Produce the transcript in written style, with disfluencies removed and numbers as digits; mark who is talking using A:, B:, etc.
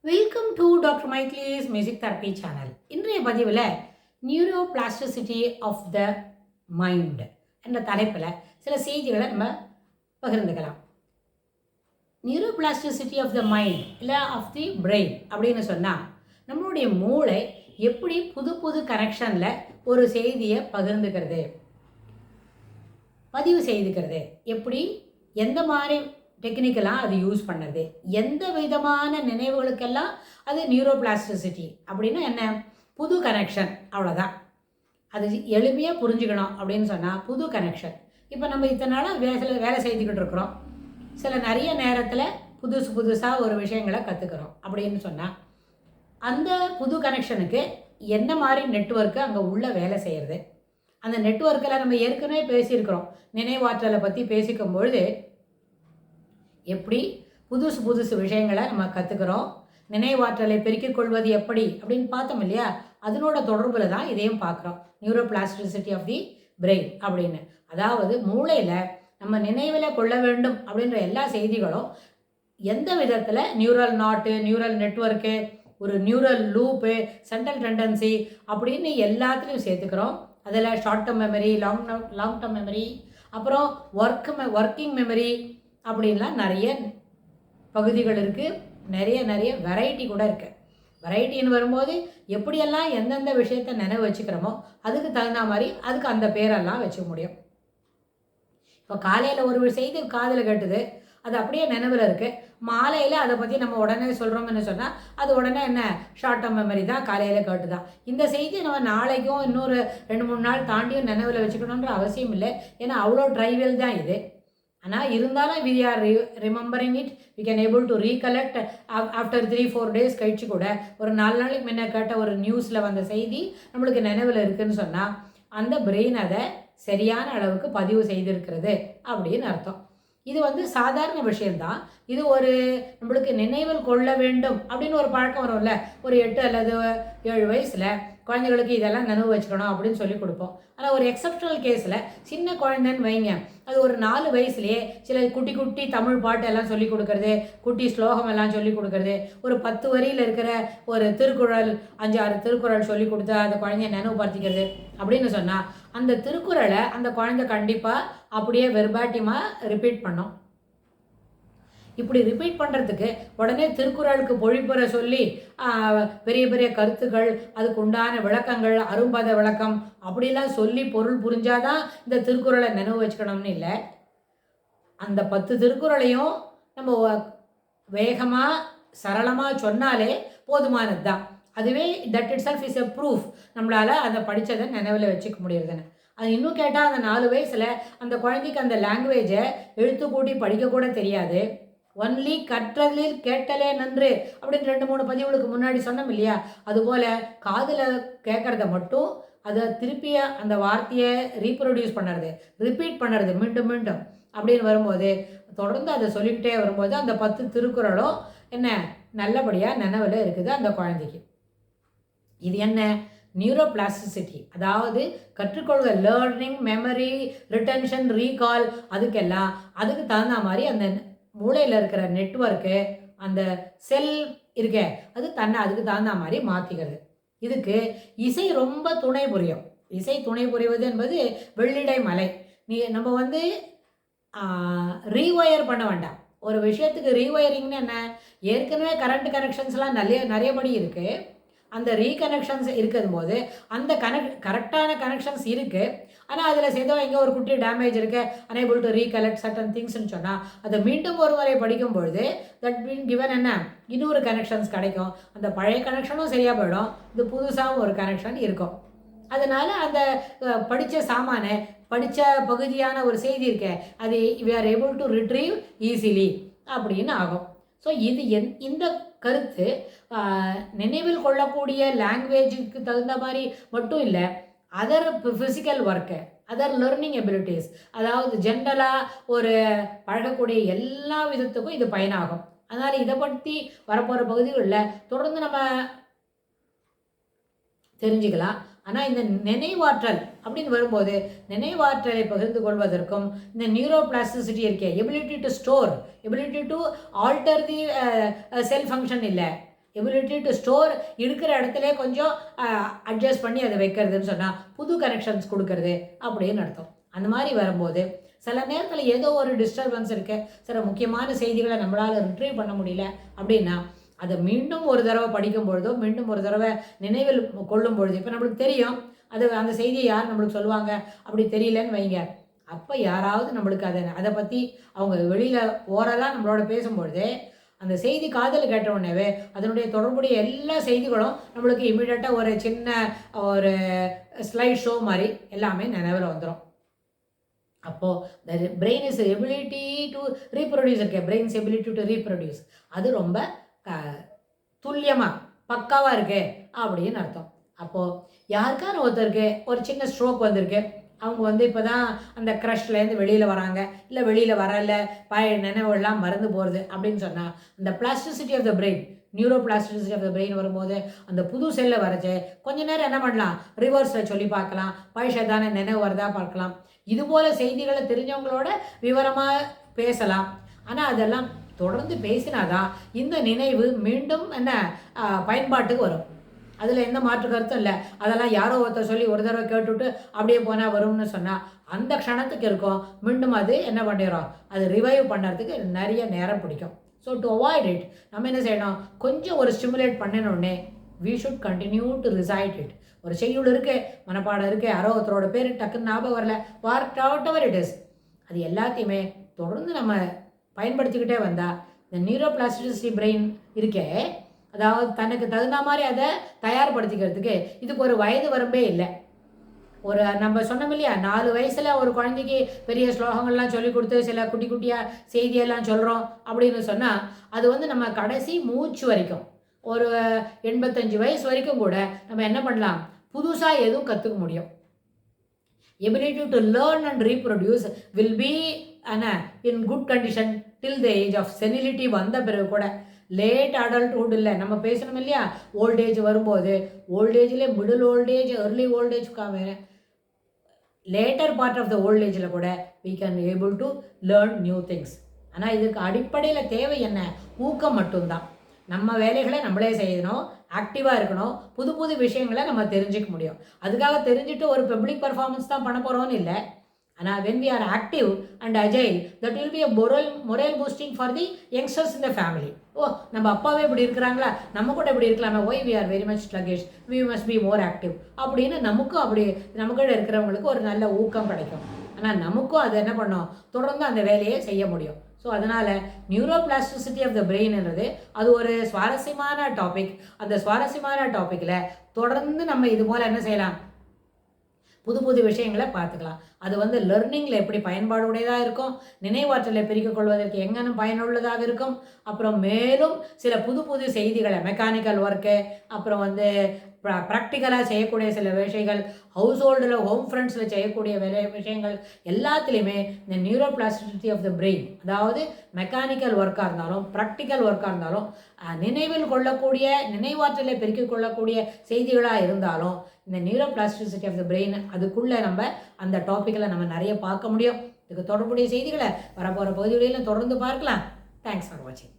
A: Welcome to doctor Michaelis music therapy channel. இன்றைய பதிவில் neuroplasticity of the mind என்ற தலைப்பில் சில செய்திகளை நம்ம பகிர்ந்துக்கலாம். நியூரோபிளாஸ்டிசிட்டி ஆஃப் த மைண்ட் இல்லை ஆஃப் தி பிரெயின் அப்படின்னு சொன்னால் நம்மளுடைய மூளை எப்படி புது புது கனெக்ஷனில் ஒரு செய்தியை பதிவு செய்துக்கிறது, எப்படி எந்த மாதிரி டெக்னிக்கலாக அது யூஸ் பண்ணுறது, எந்த விதமான நினைவுகளுக்கெல்லாம் அது நியூரோபிளாஸ்டிசிட்டி அப்படின்னா என்ன, புது கனெக்ஷன், அவ்வளோதான். அது எளிமையாக புரிஞ்சுக்கணும் அப்படின்னு சொன்னால் புது கனெக்ஷன். இப்போ நம்ம இத்தனை நாளாக வேலை செய்துக்கிட்டு இருக்கிறோம், நிறைய நேரத்தில் புதுசாக ஒரு விஷயங்களை கற்றுக்கிறோம் அப்படின்னு சொன்னால் அந்த புது கனெக்ஷனுக்கு என்ன மாதிரி நெட்வொர்க்கு அங்கே உள்ள வேலை செய்கிறது, அந்த நெட்வொர்க்கில் நம்ம ஏற்கனவே பேசியிருக்கிறோம். நினைவாற்றலை பற்றி பேசிக்கும் பொழுது எப்படி புதுசு விஷயங்களை நம்ம கற்றுக்கிறோம், நினைவாற்றலை பெருக்கிக் கொள்வது எப்படி அப்படின்னு பார்த்தோம் இல்லையா, அதனோட தொடர்பில் தான் இதையும் பார்க்குறோம். நியூரோபிளாஸ்டிசிட்டி ஆஃப் தி பிரெயின் அப்படின்னு, அதாவது மூளையில் நம்ம நினைவில் கொள்ள வேண்டும் அப்படின்ற எல்லா செய்திகளும் எந்த விதத்தில் நியூரல் நாட்டு, நியூரல் நெட்வொர்க்கு, ஒரு நியூரல் லூப்பு, சென்ட்ரல் டெண்டன்சி அப்படின்னு எல்லாத்துலேயும் சேர்த்துக்கிறோம். அதில் short term memory, long term memory, அப்புறம் ஒர்க்கிங் மெமரி அப்படின்லாம் நிறைய பகுதிகள் இருக்குது. நிறைய வெரைட்டி கூட இருக்குது. வெரைட்டின்னு வரும்போது எப்படியெல்லாம் எந்தெந்த விஷயத்தை நினைவு வச்சுக்கிறோமோ அதுக்கு தகுந்த மாதிரி அதுக்கு அந்த பேரெல்லாம் வச்சுக்க முடியும். இப்போ காலையில் ஒரு செய்தி காதில் கேட்டுது, அது அப்படியே நினைவில் இருக்குது. மாலையில் அதை பற்றி நம்ம உடனே சொல்கிறோம்னு சொன்னால் அது உடனே என்ன, ஷார்ட் டேர்ம் மெமரி தான், காலையில் கேட்டுதான். இந்த செய்தி நம்ம நாளைக்கும் இன்னொரு 2-3 நாள் தாண்டியும் நினைவில் வச்சுக்கணுன்ற அவசியம் இல்லை. ஏன்னா அவ்வளோ ட்ரைவல் தான் இது. ஆனால் இருந்தாலும் we are remembering it, we can able to recollect after 3-4 days கழிச்சு கூட ஒரு 4 நாளைக்கு முன்ன கேட்ட ஒரு நியூஸில் வந்த செய்தி நம்மளுக்கு நினைவில் இருக்குதுன்னு சொன்னால் அந்த பிரெயின் அதை சரியான அளவுக்கு பதிவு செய்திருக்கிறது அப்படின்னு அர்த்தம். இது சாதாரண விஷயந்தான். இது ஒரு நம்மளுக்கு நினைவில் கொள்ள வேண்டும் அப்படின்னு ஒரு பழக்கம் வரும்ல, ஒரு 8 அல்லது 7 வயசில் குழந்தைகளுக்கு இதெல்லாம் நினைவு வச்சுக்கணும் அப்படின்னு சொல்லி கொடுப்போம். ஆனால் ஒரு எக்ஸப்ஷனல் கேஸில் சின்ன குழந்தைன்னு வைங்க, அது ஒரு 4 வயசுலேயே சில குட்டி தமிழ் பாட்டு எல்லாம் சொல்லி கொடுக்கறது, குட்டி ஸ்லோகம் எல்லாம் சொல்லி கொடுக்கறது, ஒரு 10 வரியில் இருக்கிற ஒரு திருக்குறள் 5-6 திருக்குறள் சொல்லி கொடுத்து அந்த குழந்தைய நினைவுபடுத்திக்கிறது அப்படின்னு சொன்னால் அந்த திருக்குறளை அந்த குழந்தை கண்டிப்பாக அப்படியே வெர்பாட்டிமாக ரிப்பீட் பண்ணும். இப்படி ரிப்பீட் பண்ணுறதுக்கு உடனே திருக்குறளுக்கு பொழிப்புரை சொல்லி பெரிய கருத்துக்கள், அதுக்கு உண்டான விளக்கங்கள், அரும்பத விளக்கம் அப்படிலாம் சொல்லி பொருள் புரிஞ்சாதான் இந்த திருக்குறளை நினைவு வச்சுக்கணும்னு இல்லை. அந்த 10 திருக்குறளையும் நம்ம வேகமாக சரளமாக சொன்னாலே போதுமானது தான். அதுவே that it self is a proof நம்மளால் அதை படித்ததை நினைவில் வச்சுக்க முடியுதுன்னு. அது இன்னும் கேட்டால் அந்த 4 வயசில் அந்த குழந்தைக்கு அந்த லாங்குவேஜை எழுத்து கூட்டி படிக்கக்கூட தெரியாது. ஒன்லி கற்றலில் கேட்டலே நன்று அப்படின்னு 2-3 பதிவுகளுக்கு முன்னாடி சொன்னோம் இல்லையா, அதுபோல் காதில் கேட்குறத மட்டும் அதை திருப்பிய அந்த வார்த்தையை ரீப்ரொடியூஸ் பண்ணுறது, ரிப்பீட் பண்ணுறது மீண்டும் அப்படின்னு வரும்போது தொடர்ந்து அதை சொல்லிக்கிட்டே வரும்போது அந்த 10 திருக்குறளும் என்ன நல்லபடியாக நினைவில் இருக்குது அந்த குழந்தைக்கு. இது என்ன, நியூரோபிளாஸ்டிசிட்டி, அதாவது கற்றுக்கொள்கிற லேர்னிங், மெமரி, ரிட்டென்ஷன், ரீகால், அதுக்கு தகுந்த மாதிரி அந்த மூளையில் இருக்கிற நெட்வொர்க்கு, அந்த செல் இருக்க அது தன்னை அதுக்கு தகுந்த மாதிரி மாற்றிக்கிறது. இதுக்கு இசை ரொம்ப துணை புரியும். இசை துணை புரிவது என்பது வெள்ளிடை மலை. நம்ம ரீவயர் பண்ண வேண்டாம். ஒரு விஷயத்துக்கு ரீவயரிங்னு என்ன, ஏற்கனவே கரண்ட் கனெக்ஷன்ஸ்லாம் நிறையபடி இருக்குது. அந்த ரீகனெக்ஷன்ஸ் இருக்கிறது போது அந்த கரெக்டான கனெக்ஷன்ஸ் இருக்குது. ஆனால் அதில் ஏதோ எங்கே ஒரு குட்டி டேமேஜ் இருக்குது, அனேபிள் டு ரீகலெக்ட் சர்டன் திங்ஸ்ன்னு சொன்னால் அதை மீண்டும் ஒரு முறை படிக்கும் பொழுது தட் மீன் கிவன் என்ன, இன்னொரு கனெக்ஷன்ஸ் கிடைக்கும். அந்த பழைய கனெக்ஷனும் சரியாக போயிடும், இது புதுசாகவும் ஒரு கனெக்ஷன் இருக்கும். அதனால் அந்த படித்த பகுதியான ஒரு செய்தி இருக்கே அது we are able to retrieve easily அப்படின்னு ஆகும். ஸோ இந்த கருத்து நினைவில் கொள்ளக்கூடிய லாங்குவேஜுக்கு தகுந்த மாதிரி மட்டும் இல்லை, other physical work, other learning abilities, அதாவது ஜென்ரலாக ஒரு பழகக்கூடிய எல்லா விதத்துக்கும் இது பயனாகும். அதனால் இதை பற்றி வரப்போகிற பகுதிகளில் தொடர்ந்து நம்ம தெரிஞ்சுக்கலாம். ஆனால் இந்த நினைவாற்றல் அப்படின்னு வரும்போது நினைவாற்றலை பகிர்ந்து கொள்வதற்கும் இந்த நியூரோபிளாஸ்டிசிட்டி இருக்கே, ability to store, ability to alter the sell function இல்லை, எபிலிட்டி டு ஸ்டோர் இருக்கிற இடத்துல கொஞ்சம் அட்ஜஸ்ட் பண்ணி அதை வைக்கிறதுன்னு சொன்னால் புது கனெக்ஷன்ஸ் கொடுக்கறது அப்படின்னு அர்த்தம். அந்த மாதிரி வரும்போது சில நேரத்தில் ஏதோ ஒரு டிஸ்டர்பன்ஸ் இருக்குது, சில முக்கியமான செய்திகளை நம்மளால் ரிட்ரீவ் பண்ண முடியல அப்படின்னா அதை மீண்டும் ஒரு தடவை படிக்கும் பொழுதோ மீண்டும் ஒரு தடவை நினைவில் கொள்ளும் பொழுது, இப்போ நம்மளுக்கு தெரியும் அது அந்த செய்தியை யார் நம்மளுக்கு சொல்லுவாங்க அப்படி தெரியலன்னு வைங்க, அப்போ யாராவது நம்மளுக்கு அதை பற்றி அவங்க வெளியில் ஓரலாக நம்மளோட பேசும்பொழுது அந்த செய்தி காதில் கேட்ட உடனேவே அதனுடைய தொடர்புடைய எல்லா செய்திகளும் நம்மளுக்கு இமீடியட்டாக ஒரு சின்ன ஒரு ஸ்லைட் ஷோ மாதிரி எல்லாமே நினைவில் வந்துடும். அப்போது the brain is ability to reproduce இருக்கே, பிரெயின்ஸ் எபிலிட்டி டு ரீப்ரொடியூஸ் அது ரொம்ப துல்லியமாக பக்காவாக இருக்கு அப்படின்னு அர்த்தம். அப்போது யாருக்கான ஒருத்தருக்கு ஒரு சின்ன ஸ்ட்ரோக் வந்திருக்கு, அவங்க இப்போ தான் அந்த க்ரஷ்லேருந்து வெளியில் வராங்க, இல்லை வெளியில் வரல, பழைய நினைவுகள்லாம் மறந்து போகிறது அப்படின்னு சொன்னால் அந்த plasticity of the brain, neuroplasticity of the brain வரும்போது அந்த புது செல்லை வரைச்சி கொஞ்ச நேரம் என்ன பண்ணலாம், ரிவர்ஸில் சொல்லி பார்க்கலாம், பழசதான நினைவு வருதா பார்க்கலாம். இதுபோல் செய்திகளை தெரிஞ்சவங்களோட விவரமாக பேசலாம். ஆனால் அதெல்லாம் தொடர்ந்து பேசினாதான் இந்த நினைவு மீண்டும் என்ன பயன்பாட்டுக்கு வரும். அதில் எந்த மாற்று கருத்தும் இல்லை. அதெல்லாம் யாரோ ஒருத்தர் சொல்லி ஒரு தடவை கேட்டுவிட்டு அப்படியே போனால் வரும்னு சொன்னால் அந்த க்ஷணத்துக்கு இருக்கும், மீண்டும் அது என்ன பண்ணிடும், அது ரிவைவ் பண்ணுறதுக்கு நிறைய நேரம் பிடிக்கும். ஸோ டு அவாய்ட் இட் நம்ம என்ன செய்யணும், கொஞ்சம் ஒரு ஸ்டிமுலேட் பண்ணினோடனே we should continue to recite it. ஒரு செய்யுள் இருக்குது, மனப்பாடம் இருக்குது, யாரோ ஒருத்தரோட பேர் டக்குன்னு ஞாபகம் வரல, வாட் எவர் இட் இஸ், அது எல்லாத்தையுமே தொடர்ந்து நம்ம பயன்படுத்திக்கிட்டே வந்தால் இந்த நியூரோபிளாஸ்டிசிட்டி பிரெயின் இருக்கே, அதாவது தனக்கு தகுந்த மாதிரி அதை தயார்படுத்திக்கிறதுக்கு இதுக்கு ஒரு வயது வரம்பே இல்லை. ஒரு நம்ம சொன்னோம் இல்லையா, 4 வயசில் ஒரு குழந்தைக்கு பெரிய ஸ்லோகங்கள்லாம் சொல்லி கொடுத்து சில குட்டி குட்டியாக செய்தியெல்லாம் சொல்கிறோம் அப்படின்னு சொன்னால் அது நம்ம கடைசி மூச்சு வரைக்கும் ஒரு 85 வயசு வரைக்கும் கூட நம்ம என்ன பண்ணலாம், புதுசாக எதுவும் கற்றுக்க முடியும். Ability to learn and reproduce will be in good condition till the age of senility. வந்த பிறகு கூட லேட் அடல்ட்ஹுட் இல்லை, நம்ம பேசணும் இல்லையா, ஓல்டேஜ் வரும்போது ஓல்டேஜில் மிடில் ஓல்டேஜ், ஏர்லி ஓல்டேஜ்க்காக லேட்டர் பார்ட் ஆஃப் த ஓல்டேஜில் கூட we can able to learn new things. ஆனால் இதுக்கு அடிப்படையில் தேவை என்ன, ஊக்கம் மட்டும்தான். நம்ம வேலைகளை நம்மளே செய்யணும், ஆக்டிவாக இருக்கணும், புது புது விஷயங்களை நம்ம தெரிஞ்சிக்க முடியும். அதுக்காக தெரிஞ்சுட்டு ஒரு பப்ளிக் பர்ஃபார்மன்ஸ் தான் பண்ண போகிறோன்னு இல்லை. ஆனால் when we are active and agile, that will be a moral boosting for the youngsters in the family. நம்ம அப்பாவே இப்படி இருக்கிறாங்களா, நம்ம கூட இப்படி இருக்கலாமே, why we are very much sluggish, we must be more active அப்படின்னு நமக்கும் அப்படி நமக்கிட்ட இருக்கிறவங்களுக்கு ஒரு நல்ல ஊக்கம் கிடைக்கும். ஆனால் நமக்கும் அது என்ன பண்ணோம், தொடர்ந்து அந்த வேலையை செய்ய முடியும். ஸோ அதனால் நியூரோபிளாஸ்டிசிட்டி ஆஃப் த பிரெயின்ன்றது அது ஒரு சுவாரஸ்யமான டாபிக். அந்த சுவாரஸ்யமான டாப்பிக்கில் தொடர்ந்து நம்ம இது போல் என்ன செய்யலாம், புது புது விஷயங்களை பார்த்துக்கலாம். அது லெர்னிங்கில் எப்படி பயன்பாடுடையதாக இருக்கும், நினைவாற்றலை பெருக்கிக் கொள்வதற்கு எங்கன்னு பயனுள்ளதாக இருக்கும். அப்புறம் மேலும் சில புது புது செய்திகளை, மெக்கானிக்கல் ஒர்க்கு, அப்புறம் ப்ராக்டிக்கலாக செய்யக்கூடிய சில விஷயங்கள், ஹவுஸ் ஹோல்டில் ஹோம் ஃப்ரெண்ட்ஸில் செய்யக்கூடிய விஷயங்கள் எல்லாத்துலேயுமே இந்த நியூரோபிளாஸ்டிசிட்டி ஆஃப் த பிரெயின், அதாவது மெக்கானிக்கல் ஒர்க்காக இருந்தாலும் ப்ராக்டிக்கல் ஒர்க்காக இருந்தாலும் நினைவில் கொள்ளக்கூடிய, நினைவாற்றலை பெருக்கிக் கொள்ளக்கூடிய செய்திகளாக இருந்தாலும் இந்த நியூரோபிளாஸ்டிசிட்டி ஆஃப் த பிரெயின் அதுக்குள்ளே நம்ம அந்த டாப்பிக்கில் நம்ம நிறைய பார்க்க முடியும். இதுக்கு தொடர்புடைய செய்திகளை வரப்போகிற பகுதிகளிலும் தொடர்ந்து பார்க்கலாம். தேங்க்ஸ் ஃபார் வாட்சிங்.